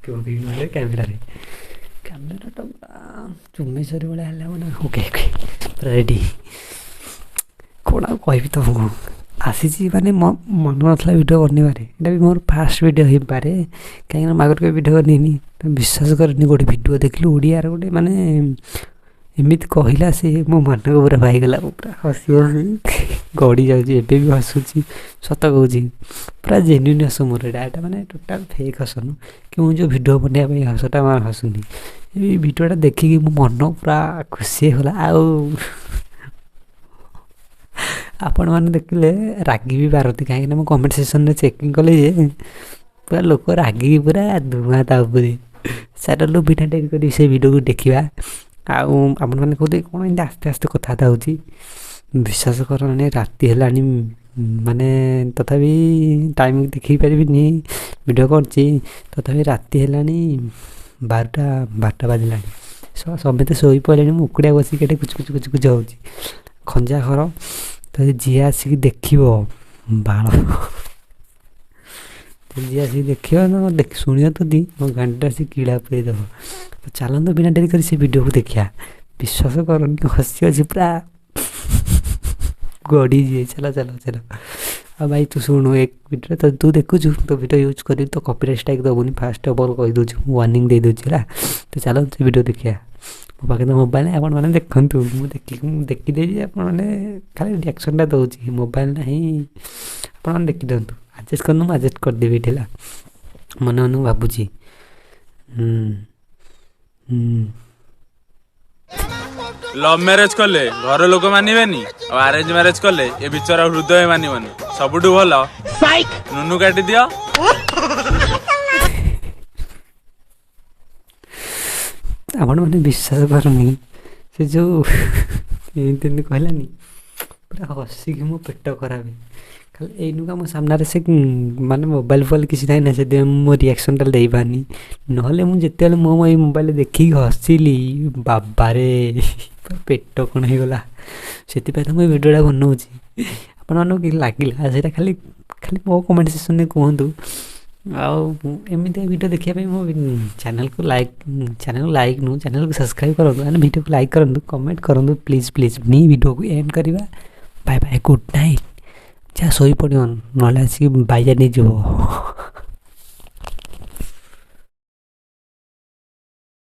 କେଉଁଠି ନହେଲେ କ୍ୟାମେରାଟା ଚୁମେଶ୍ୱରୀ ଭଳିଆ ହେଲା ମାନେ ଓକେ ଓକେ ପୁରା ରେଡ଼ି। କ'ଣ ଆଉ କହିବି ତମକୁ, ଆସିଛି ମାନେ ମନ ନଥିଲା ଭିଡ଼ିଓ ବନେଇବାରେ। ଏଇଟା ବି ମୋର ଫାଷ୍ଟ ଭିଡ଼ିଓ ହେଇପାରେ, କାହିଁକିନା ମୁଁ ଆଗରୁ କେବେ ଭିଡ଼ିଓ ବନେଇନି। ବିଶ୍ୱାସ କରିନି ଗୋଟେ ଭିଡ଼ିଓ ଦେଖିଲି ଓଡ଼ିଆର ଗୋଟେ ମାନେ ଏମିତି କହିଲା ସେ ମୋ ମନକୁ ପୁରା ପାଇଗଲା। ମୁଁ ପୁରା ହସି ହସି ଗଡ଼ି ଯାଉଛି, ଏବେ ବି ହସୁଛି। ସତ କହୁଛି ପୁରା ଜେନ୍ୟୁନ୍ ହସ ମୋର ଏଇଟା ମାନେ ଟୋଟାଲ୍ ଫେକ୍ ହସ ନୁହଁ କି ମୁଁ ଯେଉଁ ଭିଡ଼ିଓ ବନେଇବା ପାଇଁ ହସଟା ହସୁନି। ଏଇ ଭିଡ଼ିଓଟା ଦେଖିକି ମୋ ମନ ପୁରା ଖୁସି ହେଇଗଲା। ଆଉ ଆପଣମାନେ ଦେଖିଲେ ରାଗି ବି ପାରନ୍ତି, କାହିଁକିନା ମୁଁ କମେଣ୍ଟ ସେକ୍ସନ୍ରେ ଚେକିଂ କଲି ଯେ ପୁରା ଲୋକ ରାଗିକି ପୁରା ଧୂଆଁ ତା ଉପରେ। ଚାଲୁ ଭିଡ଼ିଓ ଡେରି କରି ସେ ଭିଡ଼ିଓକୁ ଦେଖିବା। ଆଉ ଆପଣମାନେ କହୁଥିବେ କ'ଣ ଏମିତି ଆସ୍ତେ ଆସ୍ତେ କଥାବାର୍ତ୍ତା ହେଉଛି। ବିଶ୍ୱାସ କର ମାନେ ରାତି ହେଲାଣି, ମାନେ ତଥାପି ଟାଇମ୍ ଦେଖେଇ ପାରିବିନି ଭିଡ଼ିଓ କରୁଛି, ତଥାପି ରାତି ହେଲାଣି 12ଟା ବାଜିଲାଣି। ସମସ୍ତେ ଶୋଇପଡ଼ିଲେଣି, ମୁଁ ଏକୁଟିଆ ବସିକି ଏଠି କୁଚୁ କୁଚୁ ହେଉଛି। ଖଞ୍ଜା ଘର ତ ଯିଏ ଆସିକି ଦେଖିବ ବାଳ, ଯିଏ ଆସିକି ଦେଖିବ ଶୁଣିବ ତ ମୋ ଗାଣ୍ଡିରେ ଆସିକି କିଳା ପୁରେଇ ଦେବ। ତ ଚାଲନ୍ତୁ ବିନା ଡେରି କରି ସେ ଭିଡ଼ିଓକୁ ଦେଖିବା। ବିଶ୍ୱାସ କରନି ହସି ଅଛି ପୁରା ଗଡ଼ିଯିଏ। ଚାଲ ଚାଲ ଚାଲ। ଆଉ ଭାଇ ତୁ ଶୁଣୁ, ଏ ଭିଡ଼ିଓରେ ତ ତୁ ଦେଖୁଛୁ, ତୋ ଭିଡ଼ିଓ ୟୁଜ୍ କରିବି ତ କପିରାଇଟ୍ ଷ୍ଟ୍ରାଇକ୍ ଦେବୁନି। ଫାଷ୍ଟ ଅଫ୍ ଅଲ୍ କହିଦେଉଛି, ମୁଁ ୱାର୍ଣ୍ଣିଂ ଦେଇଦେଉଛି ହେଲା। ତ ଚାଲ ସେ ଭିଡ଼ିଓ ଦେଖିବା। ମୋ ପାଖରେ ତ ମୋବାଇଲ୍ ନାହିଁ, ଆପଣମାନେ ଦେଖନ୍ତୁ। ମୁଁ ଦେଖିଦେଇଛି, ଆପଣମାନେ ଖାଲି ରିଆକ୍ସନ୍ଟା ଦେଉଛି। ମୋବାଇଲ୍ ନାହିଁ, ଆପଣମାନେ ଦେଖିଦିଅନ୍ତୁ। ଆଡ଼ଜଷ୍ଟ କରନ୍ତୁ, ମୁଁ ଆଡ଼ଜଷ୍ଟ କରିଦେବି ଏଠି ହେଲା। ମନେ ମନେ ଭାବୁଛି ଲଭ୍ ମ୍ୟାରେଜ କଲେ ଘର ଲୋକ ମାନିବେନି, ଆଉ ଆରେଞ୍ଜ ମ୍ୟାରେଜ କଲେ ଏ ବିଚରା ହୃଦୟ ମାନିବନି। ସବୁଠୁ ଭଲ ନୁନୁ କାଟିଦିଅ। ଆପଣମାନେ ବିଶ୍ୱାସ କରନି, ସେ ଯେଉଁ ଏମିତି କହିଲାନି, ପୁରା ହସିକି ମୋ ପେଟ ଖରାପ। ଖାଲି ଏଇନୁକା ମୋ ସାମ୍ନାରେ ସେ ମାନେ ମୋବାଇଲ୍ ଫୋବାଇଲ୍ କିଛି ନାହିଁ ନା, ସେଥିପାଇଁ ମୁଁ ମୋ ରିଆକ୍ସନ୍ଟା ଦେଇପାରୁନି। ନହେଲେ ମୁଁ ଯେତେବେଳେ ମୋ ଏଇ ମୋବାଇଲ୍ ଦେଖିକି ହସିଲି, ବାବାରେ ପେଟ କ'ଣ ହେଇଗଲା। ସେଥିପାଇଁ ତ ମୁଁ ଏ ଭିଡ଼ିଓଟା ବନାଉଛି। ଆପଣମାନଙ୍କୁ କିଛି ଲାଗିଲା ସେଇଟା ଖାଲି ମୋ କମେଣ୍ଟ ସେକ୍ସନ୍ରେ କୁହନ୍ତୁ। ଆଉ ଏମିତିଆ ଭିଡ଼ିଓ ଦେଖିବା ପାଇଁ ମୋ ଚ୍ୟାନେଲ୍କୁ ସବସ୍କ୍ରାଇବ୍ କରନ୍ତୁ, ମାନେ ଭିଡ଼ିଓକୁ ଲାଇକ୍ କରନ୍ତୁ, କମେଣ୍ଟ କରନ୍ତୁ ପ୍ଲିଜ୍ ପ୍ଲିଜ୍। ଭିଡ଼ିଓକୁ ଏଣ୍ଡ କରିବା। Bye bye, good night. ଯାହା ଶୋଇପଡ଼ିବ, ନହେଲେ ଆସିକି ବାଇଜା ନେଇଯିବ।